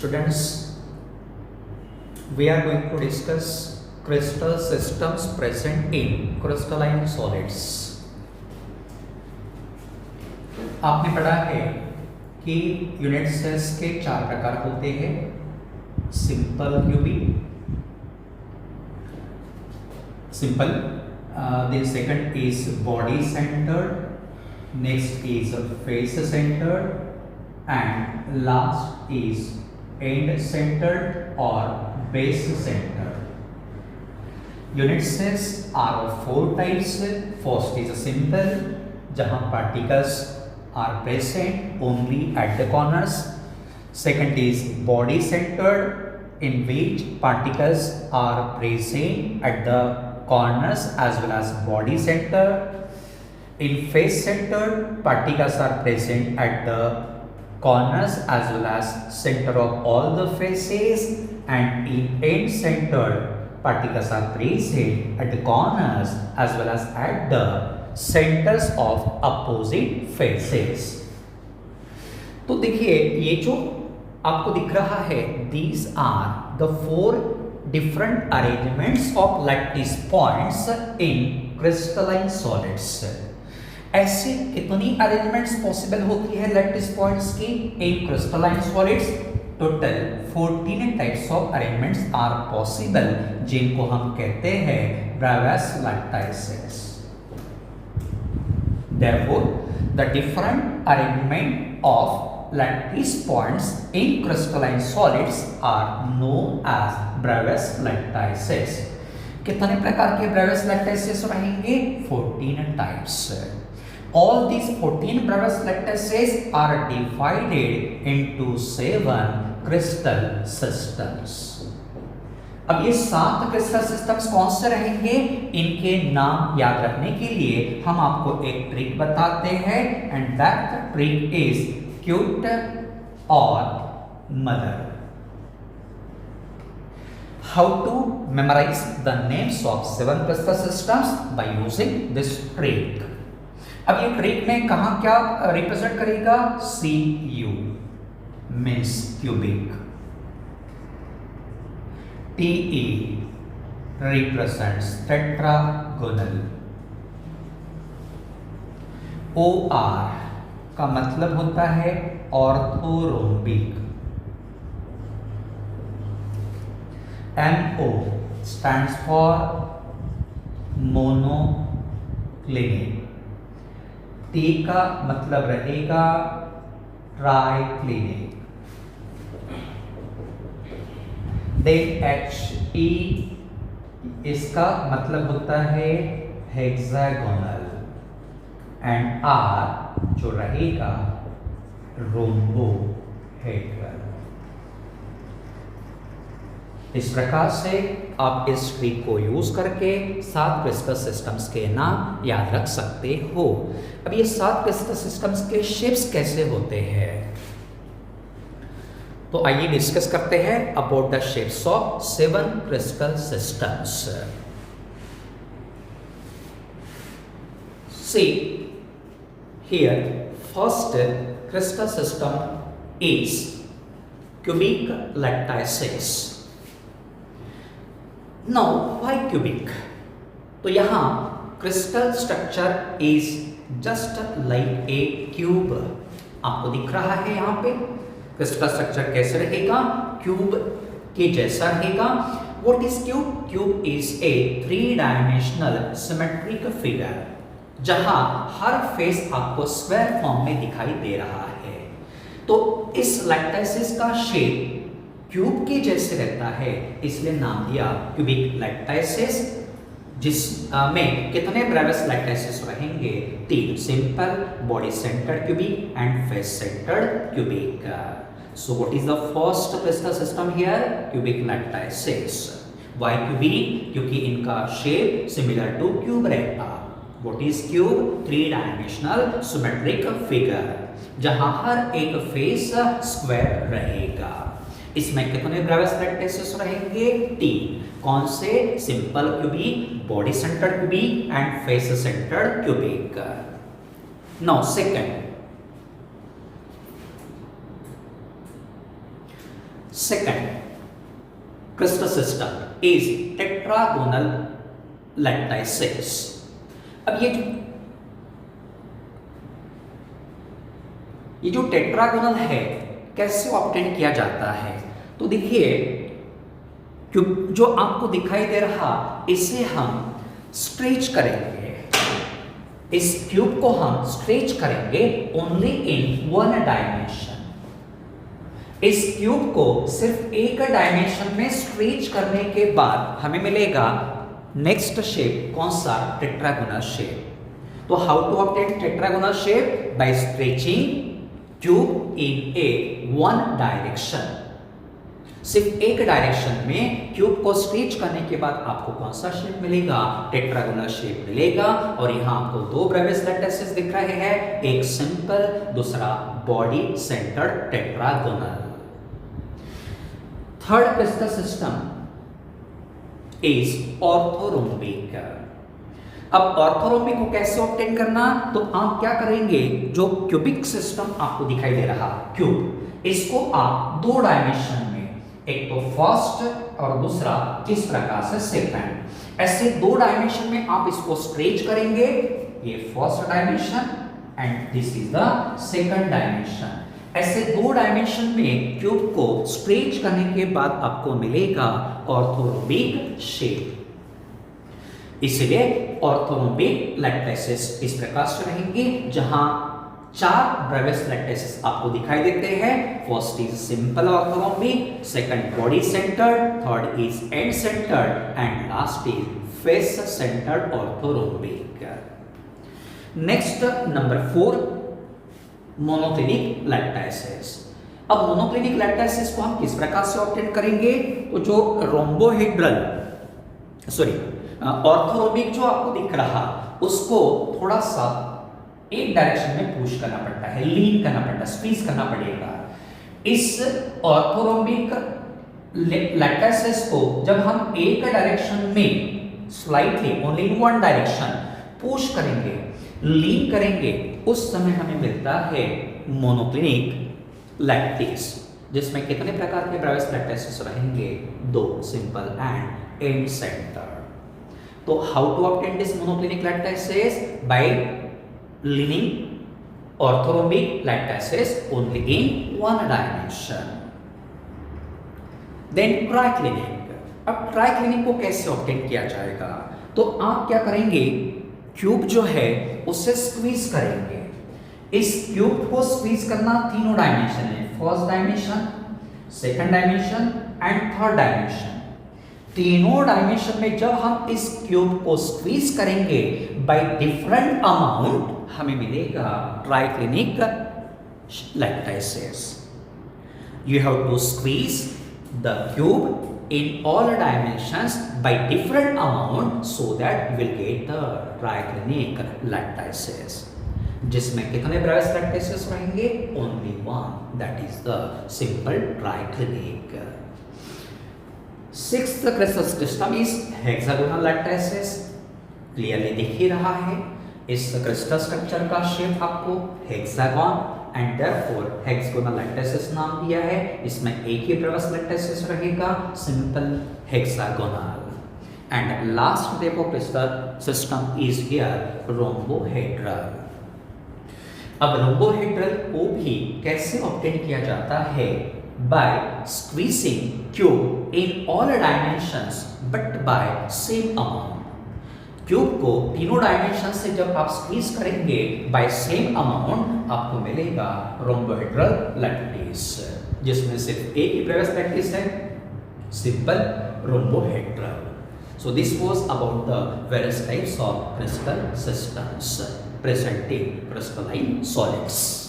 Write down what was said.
students, we are going to discuss crystal systems present in crystalline solids. आपने पढ़ा है कि यूनिट सेल्स के चार प्रकार होते हैं, simple cubic, simple, then second is body centered, next is face centered, and last is end centered or base centered. Unit cells are of four types. First is simple, जहाँ particles are present only at the corners. Second is body centered, in which particles are present at the corners as well as body center. In face centered, particles are present at the corners as well as center of all the faces, and in end centered, particles are present at the corners as well as at the centers of opposite faces. तो देखिए ये जो आपको दिख रहा है, these are the four different arrangements of lattice points in crystalline solids. ऐसी कितनी अरेंजमेंट्स पॉसिबल होती है लैटिस पॉइंट्स की in crystalline solids? Total 14 types of arrangements are possible, जिनको हम कहते हैं Bravais lattices. Therefore, the different arrangement of lattice points in crystalline solids are known as brevis lattices. कितने प्रकार के brevis lattices रहेंगे? 14 types. All these 14 brevis lattices are divided into 7 crystal systems. अब ये 7 क्रिस्टल सिस्टम्स कौन से रहेंगे, इनके नाम याद रखने के लिए हम आपको एक ट्रिक बताते हैं, and that trick is cute और mother. How to memorise the names of 7 crystal systems? By using this trick. अब ये ट्रिक में कहां क्या रिप्रेजेंट करेगा? Cu means cubic, Te represents tetragonal, OR का मतलब होता है orthorhombic, MO stands for monoclinic, T का मतलब रहेगा ट्राइक्लिनिक, देन HE इसका मतलब होता है हेक्सागोनल, एंड R जो रहेगा रोम्बोहेड्रल. इस प्रकार से आप इस ट्रिक को यूज करके 7 क्रिस्टल सिस्टम्स के नाम याद रख सकते हो. अब ये 7 क्रिस्टल सिस्टम्स के शेप्स कैसे होते हैं, तो आइए डिस्कस करते हैं about the shapes of 7 crystal systems. See here, first crystal system is cubic lattices. Now why cubic? तो यहां crystal structure is just like a cube. आपको दिख रहा है यहां पे क्रिस्टल स्ट्रक्चर कैसे रहेगा? क्यूब के जैसा रहेगा. What is cube? Cube is a three dimensional symmetric figure, जहां हर फेस आपको स्क्वायर फॉर्म में दिखाई दे रहा है. तो इस लैटिसेस का शेप क्यूब के जैसे रहता है, इसलिए नाम दिया क्यूबिक लैटिसेस. जिस में कितने ब्रेविस लैटिसेस रहेंगे? 3, simple, body centred cubic and face centred cubic. So what is the first crystal system here? Cubic lattices. Why cubic? क्योंकि इनका शेप सिमिलर टू क्यूब रहता. What is cube? Three dimensional symmetric figure, जहां हर एक face square रहेगा. इसमें कितने Brevis lattices रहेंगे? 3. कौन से? Simple cubic, body centred cubic and face centred cubic. Now second, Second crystal system is tetragonal lattices. अब ये जो टेट्रागोनल है कैसे ऑब्टेन किया जाता है? तो देखिए जो आपको दिखाई दे रहा, इसे हम स्ट्रेच करेंगे, इस क्यूब को हम स्ट्रेच करेंगे ओनली इन वन डायमेंशन। इस क्यूब को सिर्फ एक डायमेंशन में स्ट्रेच करने के बाद हमें मिलेगा नेक्स्ट शेप, कौन सा? Tetragonal shape. तो how to obtain tetragonal shape? By stretching cube in a one direction. सिर्फ एक डायरेक्शन में क्यूब को स्ट्रेच करने के बाद आपको कौन सा शेप मिलेगा? टेट्रागोनल शेप मिलेगा। और यहां आपको दो ब्रेविस लैटिसेस दिख रहे हैं, एक सिंपल, दूसरा body centred tetragonal. Third crystal system is orthorhombic. अब ऑर्थोरोम्बिक को कैसे ऑब्टेन करना? तो आप क्या करेंगे, जो क्यूबिक सिस्टम आपको दिखाई दे रहा क्यूब, इसको आप दो डायमेंशन में, एक तो फर्स्ट और दूसरा इस प्रकार से सेकंड, ऐसे दो डायमेंशन में आप इसको स्ट्रेच करेंगे। ये first dimension and this is the second dimension. ऐसे दो डायमेंशन में क्यूब को स्ट्रेच करने के बाद आपको मिलेगा ऑर्थोरोम्बिक शेप। इसलिए ऑर्थोरोम्बिक लैटिसेस इस प्रकार से रहेंगे, जहां चार ब्रेविस लैटिसेस आपको दिखाई देते हैं। First is simple orthorhombic, second body centred, third is end centred and last is face centred orthorhombic. Next number 4, monoclinic lattices. अब मोनोक्लिनिक लैटिसेस को हम किस प्रकार से ऑब्टेन करेंगे? तो जो रोम्बोहेड्रल ऑर्थोरोम्बिक जो आपको दिख रहा, उसको थोड़ा सा एक डायरेक्शन में पुश करना पड़ता है, लीन करना पड़ता है, स्क्वीज करना पड़ेगा। इस ऑर्थोरोम्बिक लैटिसेस को जब हम एक डायरेक्शन में slightly only in one direction push करेंगे, लीन करेंगे, उस समय हमें मिलता है मोनोक्लिनिक लैटिस, जिसमें कितने प्रकार के ब्रेविस लैटिसेस रहेंगे? दो, सिंपल एंड सेंटर। तो how to obtain this monoclinic lattices? By leaning orthorhombic lattices only in one dimension. Then triclinic. अब ट्राइक्लिनिक को कैसे ऑब्टेन किया जाएगा? तो आप क्या करेंगे, क्यूब जो है उसे स्क्वीज करेंगे। इस क्यूब को स्क्वीज करना तीनों डायमेंशन में, first dimension, second dimension and third dimension. तीनों डायमेंशन में जब हम इस क्यूब को स्क्वीज करेंगे बाय डिफरेंट अमाउंट, हमें मिलेगा triclinic lattices. You have to squeeze the cube in all dimensions by different amount so that we will get the triclinic lattices. जिसमें कितने ब्रेविस लैटिसेस रहेंगे? Only one, that is the simple triclinic. Sixth crystal system is hexagonal lattices. Clearly दिख ही रहा है, इस crystal structure का shape आपको hexagon and therefore hexagonal lattices नाम दिया है। इसमें एक ही ब्रेविस लैटिसेस रहेगा, simple hexagonal. And last type of crystal system is here rhombohedral. अब रोम्बोहेड्रल को भी कैसे ऑब्टेन किया जाता है? By squeezing cube in all dimensions but by same amount. Cube को तीनों डायमेंशन से जब आप स्क्वीज करेंगे बाय सेम अमाउंट, आपको मिलेगा रोम्बोहेड्रल लैटिस, जिसमें सिर्फ एक ही ब्रेविस लैटिस है, simple rhombohedral. So this was about the various types of crystal systems present in crystalline solids.